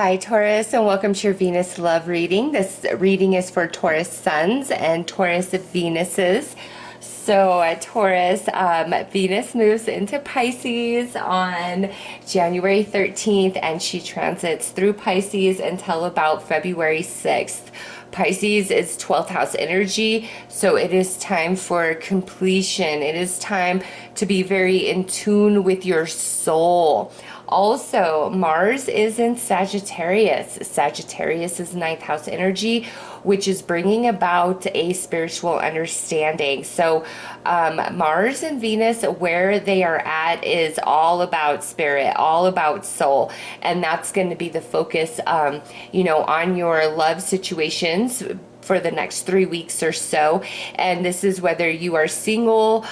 Hi Taurus, and welcome to your Venus love reading. This reading is for Taurus suns and Taurus Venuses. So Taurus, Venus moves into Pisces on January 13th, and she transits through Pisces until about February 6th. Pisces is 12th house energy, so it is time for completion. It is time to be very in tune with your soul. Also, Mars is in Sagittarius. Sagittarius is ninth house energy, which is bringing about a spiritual understanding. So Mars and Venus, where they are at, is all about spirit, all about soul. And that's going to be the focus, on your love situations for the next 3 weeks or so. And this is whether you are single,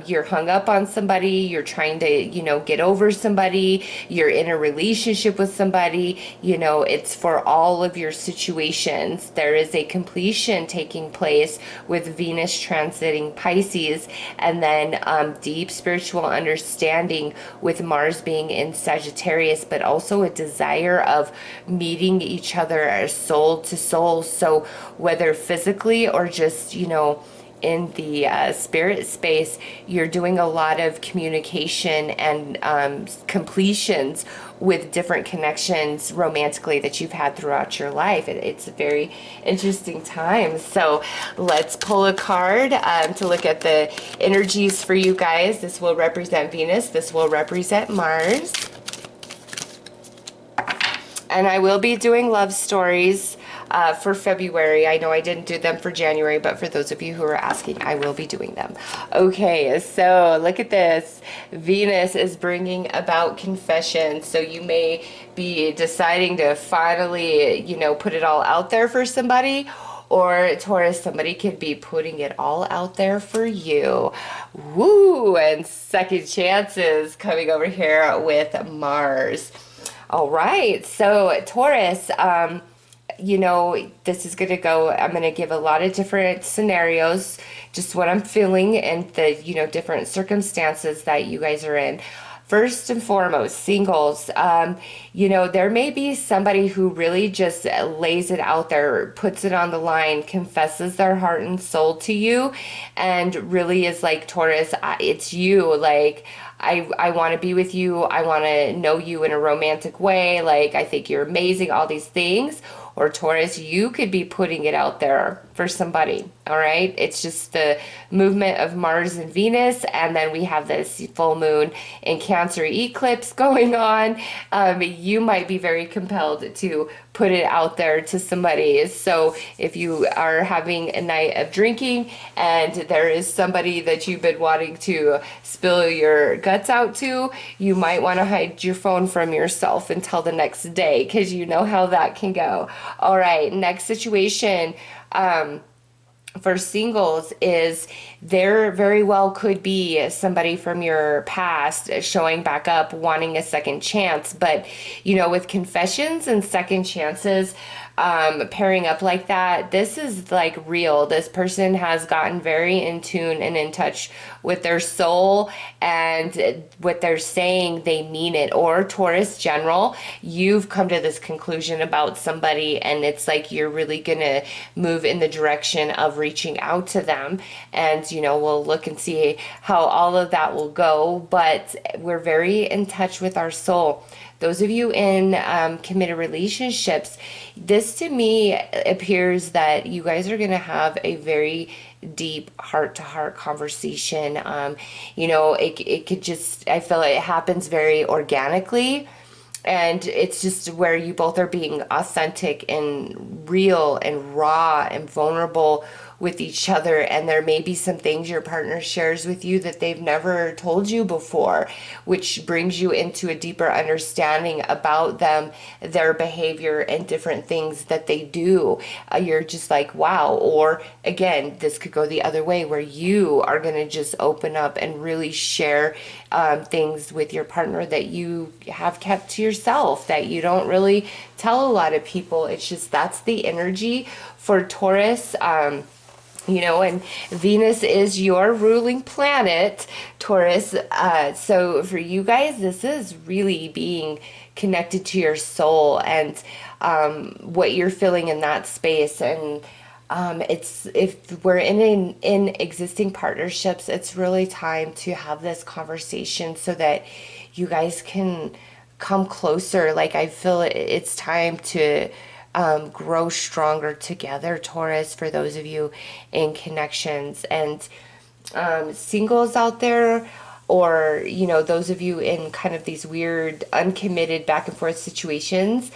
you're hung up on somebody, you're trying to, get over somebody, you're in a relationship with somebody, it's for all of your situations. There is a completion taking place with Venus transiting Pisces, and then deep spiritual understanding with Mars being in Sagittarius, but also a desire of meeting each other as soul to soul. So whether physically or just, in the spirit space, you're doing a lot of communication and completions with different connections romantically that you've had throughout your life. It's a very interesting time. So let's pull a card to look at the energies for you guys. This will represent Venus. This will represent Mars. And I will be doing love stories for February. I know I didn't do them for January, but for those of you who are asking, I will be doing them. Okay, so look at this. Venus is bringing about confession. So you may be deciding to finally, put it all out there for somebody. Or Taurus, somebody could be putting it all out there for you. Woo! And second chances coming over here with Mars. All right, so Taurus, this is going to go, I'm going to give a lot of different scenarios, just what I'm feeling and the, different circumstances that you guys are in. First and foremost, singles, there may be somebody who really just lays it out there, puts it on the line, confesses their heart and soul to you, and really is like, Taurus, it's you, like, I want to be with you. I want to know you in a romantic way. Like, I think you're amazing, all these things. Or Taurus, you could be putting it out there for somebody, all right? It's just the movement of Mars and Venus, and then we have this full moon in Cancer eclipse going on. You might be very compelled to put it out there to somebody. So if you are having a night of drinking and there is somebody that you've been wanting to spill your guts out to, you might want to hide your phone from yourself until the next day, because you know how that can go. All right, next situation for singles is there very well could be somebody from your past showing back up wanting a second chance. But, with confessions and second chances, pairing up like that, this is like real. This person has gotten very in tune and in touch with their soul, and what they're saying, they mean it. Or Taurus general, you've come to this conclusion about somebody, and it's like you're really gonna move in the direction of reaching out to them, and we'll look and see how all of that will go. But we're very in touch with our soul. Those of you in committed relationships, this to me appears that you guys are going to have a very deep heart-to-heart conversation. It could just, I feel like it happens very organically. And it's just where you both are being authentic and real and raw and vulnerable with each other. And there may be some things your partner shares with you that they've never told you before, which brings you into a deeper understanding about them, their behavior, and different things that they do. You're just like, wow. Or again, this could go the other way, where you are going to just open up and really share things with your partner that you have kept to yourself, that you don't really tell a lot of people. It's just, that's the energy for Taurus. And Venus is your ruling planet, Taurus. So for you guys, this is really being connected to your soul and what you're feeling in that space. And it's if we're in existing partnerships, it's really time to have this conversation so that you guys can come closer. Like I feel it's time to grow stronger together, Taurus, for those of you in connections. And singles out there, or those of you in kind of these weird uncommitted back and forth situations,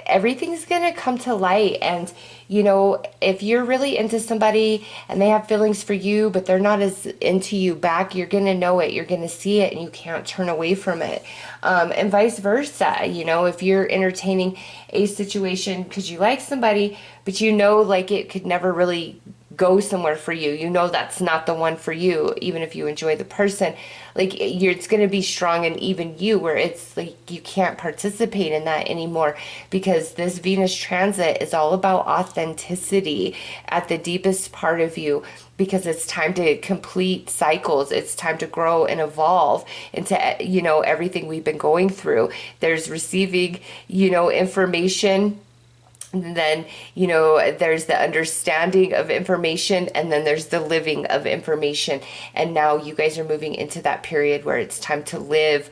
everything's gonna come to light. And if you're really into somebody and they have feelings for you but they're not as into you back, you're gonna know it, you're gonna see it, and you can't turn away from it. And vice versa. If you're entertaining a situation because you like somebody but like it could never really go somewhere for you, that's not the one for you, even if you enjoy the person, like it's going to be strong. And even you, where it's like you can't participate in that anymore, because this Venus transit is all about authenticity at the deepest part of you, because it's time to complete cycles. It's time to grow and evolve into everything we've been going through. There's receiving information, and then, there's the understanding of information, and then there's the living of information. And now you guys are moving into that period where it's time to live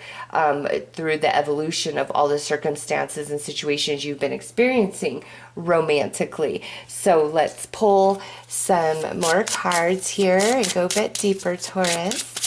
through the evolution of all the circumstances and situations you've been experiencing romantically. So let's pull some more cards here and go a bit deeper, Taurus.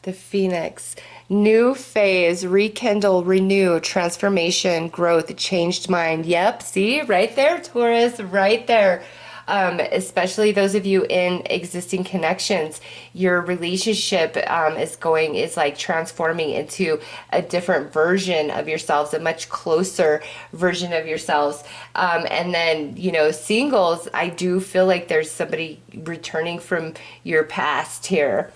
The Phoenix. New phase, rekindle, renew, transformation, growth, changed mind. Yep, see, right there, Taurus, right there. Especially those of you in existing connections, your relationship is like transforming into a different version of yourselves, a much closer version of yourselves. And then, singles, I do feel like there's somebody returning from your past here.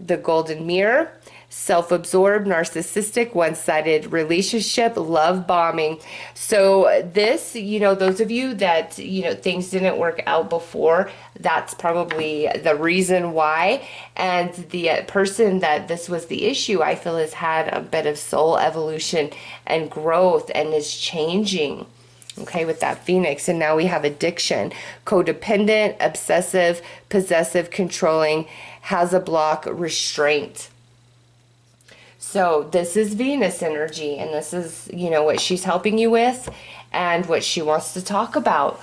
The golden mirror, self-absorbed, narcissistic, one-sided relationship, love bombing. So this, those of you that, things didn't work out before, that's probably the reason why. And the person that this was the issue, I feel, has had a bit of soul evolution and growth and is changing. Okay, with that Phoenix. And now we have addiction, codependent, obsessive, possessive, controlling, has a block, restraint. So this is Venus energy, and this is, what she's helping you with and what she wants to talk about.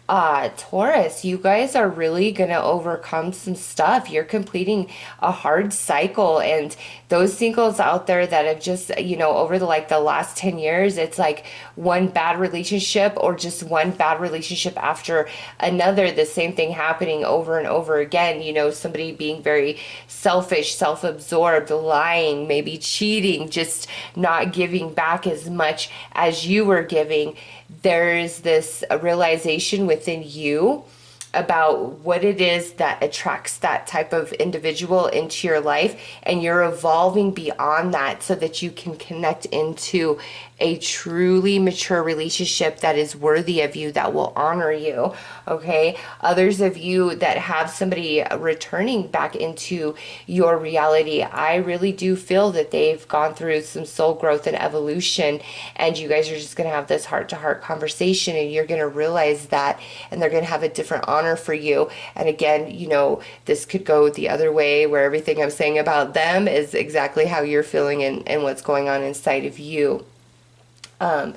Taurus, you guys are really going to overcome some stuff. You're completing a hard cycle, and those singles out there that have just, over the last 10 years, it's like one bad relationship or just one bad relationship after another, the same thing happening over and over again. Somebody being very selfish, self-absorbed, lying, maybe cheating, just not giving back as much as you were giving. There's this realization within you about what it is that attracts that type of individual into your life, and you're evolving beyond that so that you can connect into a truly mature relationship that is worthy of you, that will honor you. Okay, others of you that have somebody returning back into your reality, I really do feel that they've gone through some soul growth and evolution, and you guys are just going to have this heart-to-heart conversation, and you're going to realize that, and they're going to have a different honor for you. And again, this could go the other way, where everything I'm saying about them is exactly how you're feeling and what's going on inside of you. And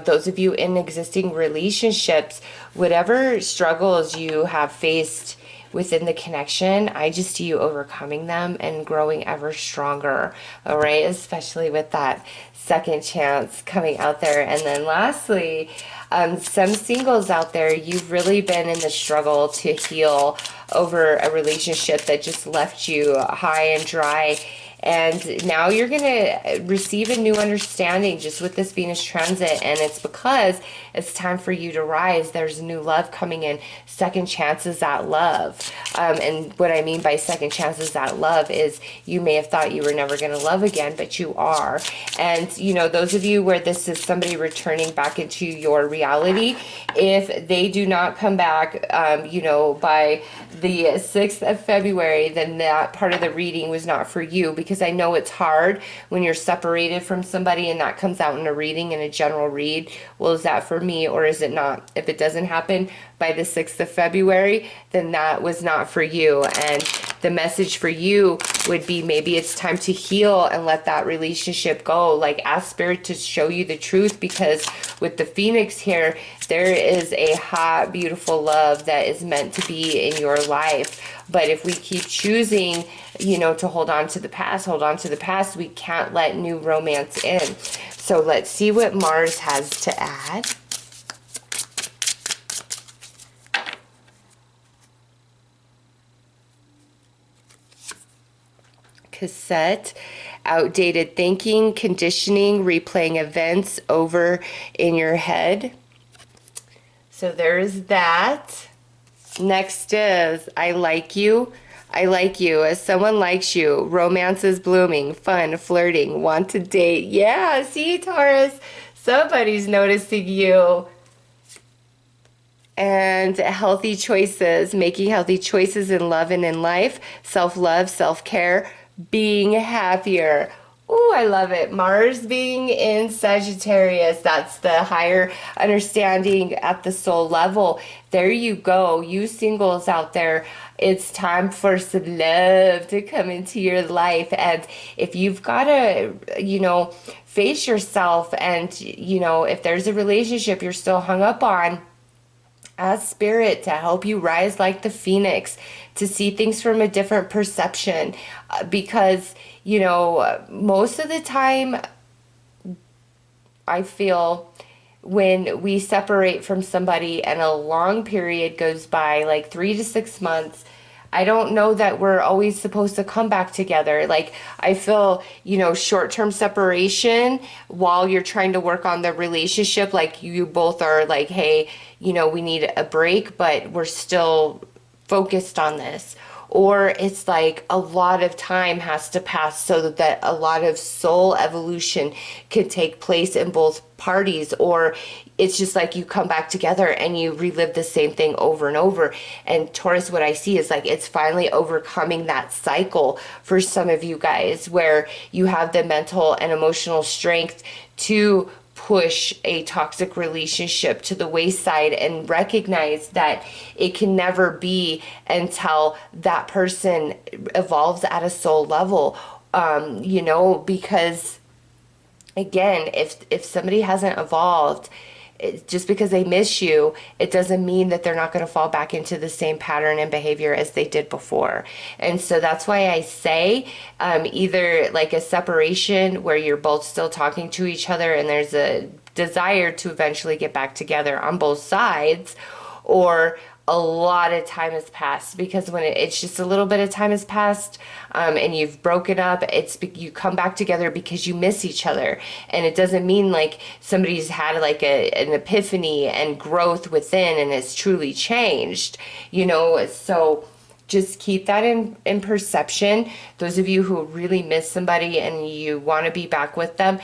those of you in existing relationships, whatever struggles you have faced within the connection, I just see you overcoming them and growing ever stronger. All right, especially with that second chance coming out there. And then lastly, some singles out there, you've really been in the struggle to heal over a relationship that just left you high and dry. And now you're going to receive a new understanding just with this Venus transit. And it's because it's time for you to rise. There's new love coming in, second chances at love. And what I mean by second chances at love is you may have thought you were never going to love again, but you are. And, you know, those of you where this is somebody returning back into your reality, if they do not come back, you know, by the 6th of February, then that part of the reading was not for you, because I know it's hard when you're separated from somebody and that comes out in a reading, in a general read. Well, is that for me or is it not? If it doesn't happen by the 6th of February, then that was not for you. And the message for you would be, maybe it's time to heal and let that relationship go. Like, ask Spirit to show you the truth, because with the Phoenix here, there is a hot, beautiful love that is meant to be in your life. But if we keep choosing, you know, to hold on to the past, we can't let new romance in. So let's see what Mars has to add. Cassette, outdated thinking, conditioning, replaying events over in your head. So there's that. Next is, I like you. I like you. As someone likes you, romance is blooming, fun, flirting, want to date. Yeah, see, Taurus, somebody's noticing you. And healthy choices, making healthy choices in love and in life, self-love, self-care, being happier. Ooh, I love it. Mars being in Sagittarius, that's the higher understanding at the soul level. There you go. You singles out there, it's time for some love to come into your life. And if you've got to, you know, face yourself, and, you know, if there's a relationship you're still hung up on, ask Spirit to help you rise like the Phoenix, to see things from a different perception. Because, you know, most of the time, I feel when we separate from somebody and a long period goes by, like 3 to 6 months, I don't know that we're always supposed to come back together. Like, I feel, you know, short-term separation while you're trying to work on the relationship, like you both are like, hey, you know, we need a break, but we're still focused on this. Or it's like a lot of time has to pass so that a lot of soul evolution can take place in both parties. Or it's just like you come back together and you relive the same thing over and over. And Taurus, what I see is like it's finally overcoming that cycle for some of you guys, where you have the mental and emotional strength to push a toxic relationship to the wayside and recognize that it can never be until that person evolves at a soul level. You know, because again, if somebody hasn't evolved, just because they miss you, it doesn't mean that they're not going to fall back into the same pattern and behavior as they did before. And so that's why I say either like a separation where you're both still talking to each other and there's a desire to eventually get back together on both sides, or a lot of time has passed. Because when it's just a little bit of time has passed and you've broken up, you come back together because you miss each other. And it doesn't mean like somebody's had like an epiphany and growth within and it's truly changed, you know. So just keep that in perception. Those of you who really miss somebody and you want to be back with them,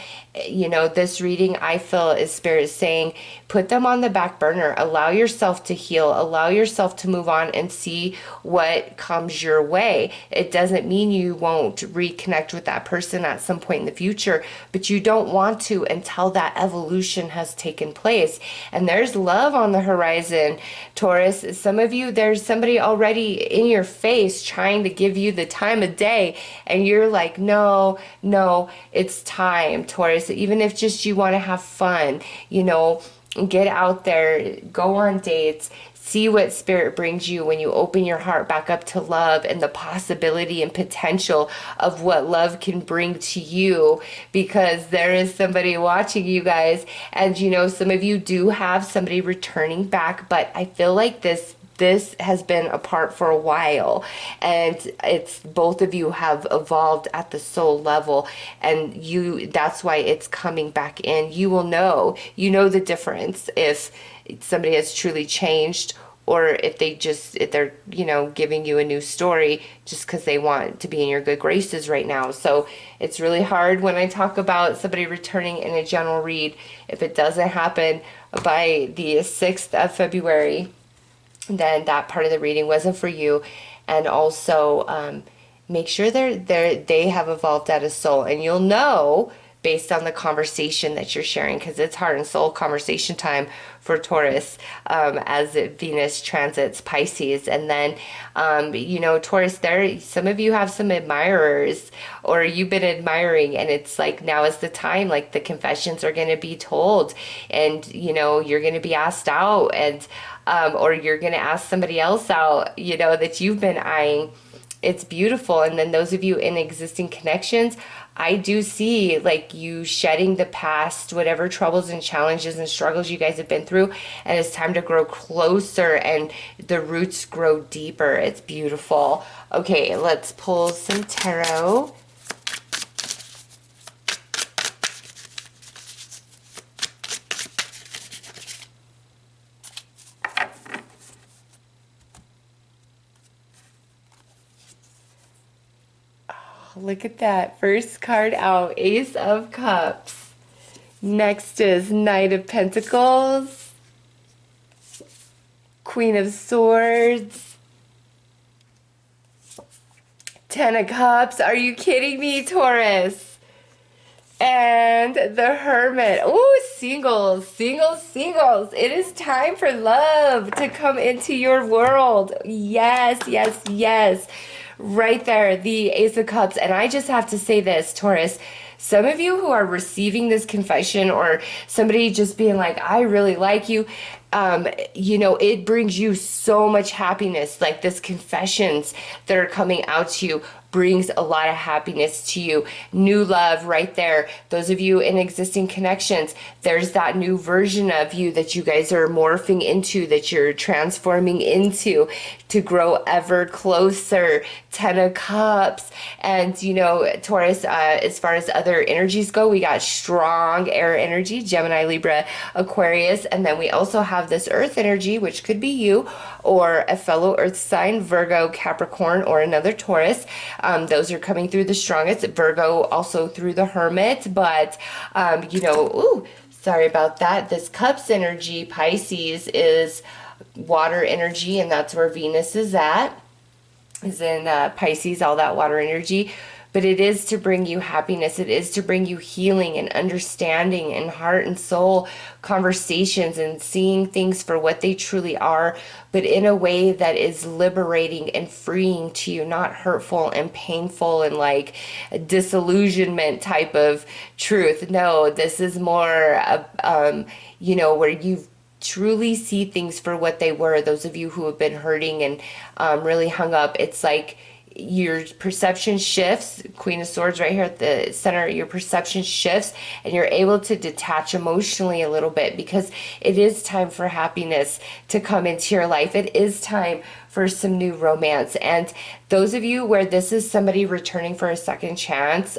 you know, this reading, I feel, is Spirit saying, put them on the back burner. Allow yourself to heal. Allow yourself to move on and see what comes your way. It doesn't mean you won't reconnect with that person at some point in the future, but you don't want to until that evolution has taken place. And there's love on the horizon, Taurus. Some of you, there's somebody already in your face trying to give you the time of day, and you're like, no, it's time, Taurus. Even if just you want to have fun, you know, get out there, go on dates, see what Spirit brings you when you open your heart back up to love and the possibility and potential of what love can bring to you. Because there is somebody watching you guys, and you know, some of you do have somebody returning back, but I feel like this this has been apart for a while, and it's both of you have evolved at the soul level, and that's why it's coming back in. You will know, you know the difference if somebody has truly changed, or if they're giving you a new story just because they want to be in your good graces right now. So it's really hard when I talk about somebody returning in a general read. If it doesn't happen by the 6th of February, then that part of the reading wasn't for you. And also, make sure they have evolved as a soul, and you'll know based on the conversation that you're sharing, because it's heart and soul conversation time for Taurus, as Venus transits Pisces. And then Taurus, some of you have some admirers, or you've been admiring, and it's like now is the time, like the confessions are going to be told, and you're going to be asked out, and or you're going to ask somebody else out that you've been eyeing. It's beautiful. And then those of you in existing connections, I do see like you shedding the past, whatever troubles and challenges and struggles you guys have been through, and it's time to grow closer and the roots grow deeper. It's beautiful. Okay, let's pull some tarot. Look at that. First card out, Ace of Cups. Next is Knight of Pentacles, Queen of Swords, Ten of Cups. Are you kidding me, Taurus? And the Hermit. Ooh, singles, singles, singles. It is time for love to come into your world. Yes, yes, yes. Right there, the Ace of Cups. And I just have to say this, Taurus, some of you who are receiving this confession, or somebody just being like, I really like you, it brings you so much happiness. Like this confessions that are coming out to you brings a lot of happiness to you. New love right there. Those of you in existing connections, there's that new version of you that you guys are morphing into, that you're transforming into to grow ever closer. Ten of Cups. And Taurus, as far as other energies go, we got strong air energy, Gemini, Libra, Aquarius, and then we also have this earth energy, which could be you or a fellow earth sign, Virgo, Capricorn, or another Taurus. Those are coming through the strongest. Virgo also through the Hermit, but ooh, sorry about that. This Cups energy, Pisces, is water energy, and that's where Venus is at, is in Pisces, all that water energy. But it is to bring you happiness. It is to bring you healing and understanding and heart and soul conversations, and seeing things for what they truly are, but in a way that is liberating and freeing to you, not hurtful and painful and like a disillusionment type of truth. No, this is more, where you truly see things for what they were. Those of you who have been hurting and really hung up, it's like your perception shifts. Queen of Swords right here at the center, your perception shifts, and you're able to detach emotionally a little bit, because it is time for happiness to come into your life. It is time for some new romance. And those of you where this is somebody returning for a second chance,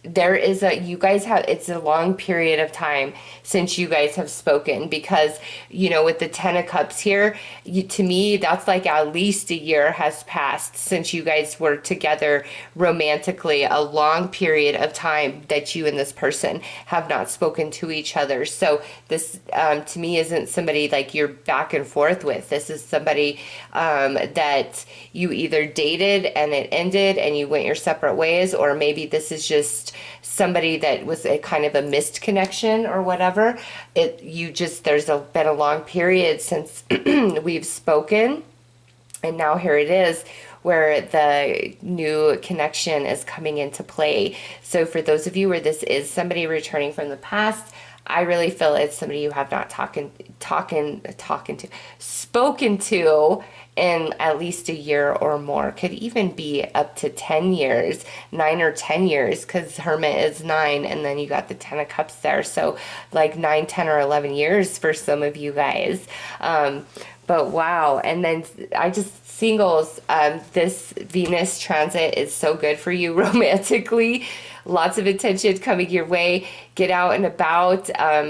it's a long period of time since you guys have spoken, because with the Ten of Cups here, to me that's like at least a year has passed since you guys were together romantically. A long period of time that you and this person have not spoken to each other. So this to me isn't somebody like you're back and forth with. This is somebody that you either dated and it ended and you went your separate ways, or maybe this is just somebody that was a kind of a missed connection or whatever. Been a long period since we've spoken, and now here it is where the new connection is coming into play. So for those of you where this is somebody returning from the past, I really feel it's somebody you have not spoken to in at least a year or more. Could even be up to 10 years, 9 or 10 years, because Hermit is 9, and then you got the 10 of Cups there. So like 9, 10, or 11 years for some of you guys. But wow. And then I just, singles, this Venus transit is so good for you romantically. Lots of attention coming your way. Get out and about.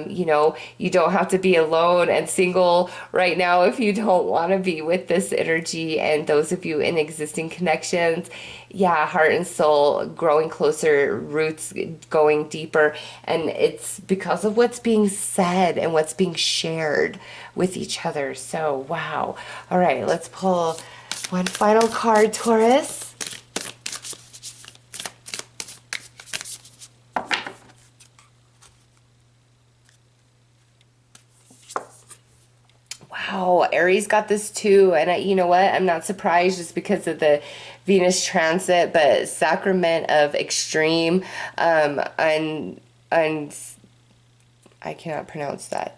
You know, you don't have to be alone and single right now if you don't want to be with this energy. And those of you in existing connections, yeah, heart and soul growing closer, roots going deeper. And it's because of what's being said and what's being shared with each other. So, wow. All right, let's pull one final card, Taurus. Wow, Aries got this too, and you know what? I'm not surprised just because of the Venus transit, but sacrament of extreme, and I cannot pronounce that.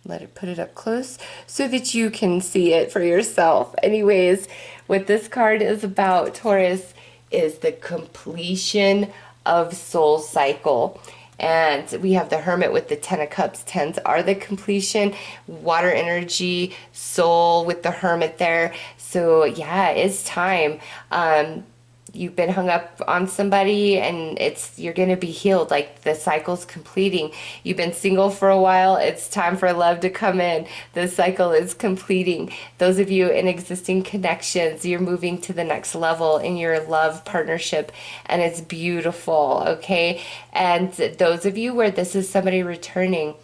Let it put it up close so that you can see it for yourself. Anyways, what this card is about, Taurus, is the completion of soul cycle. And we have the Hermit with the 10 of Cups. 10s are the completion, water energy, soul with the Hermit there. So yeah, it's time. You've been hung up on somebody and you're going to be healed. Like the cycle's completing. You've been single for a while. It's time for love to come in. The cycle is completing. Those of you in existing connections, you're moving to the next level in your love partnership, and it's beautiful. Okay. And those of you where this is somebody returning,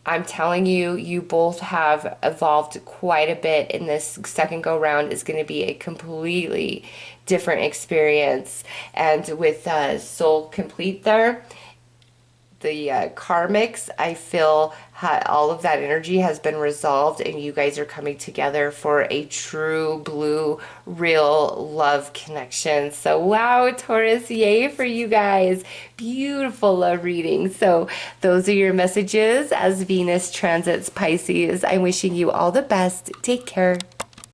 I'm telling you, you both have evolved quite a bit in this second go round. Is going to be a completely different experience. And with Soul Complete there, the karmics, I feel all of that energy has been resolved, and you guys are coming together for a true blue, real love connection. So wow, Taurus, yay for you guys. Beautiful love reading. So those are your messages as Venus transits Pisces. I'm wishing you all the best. Take care.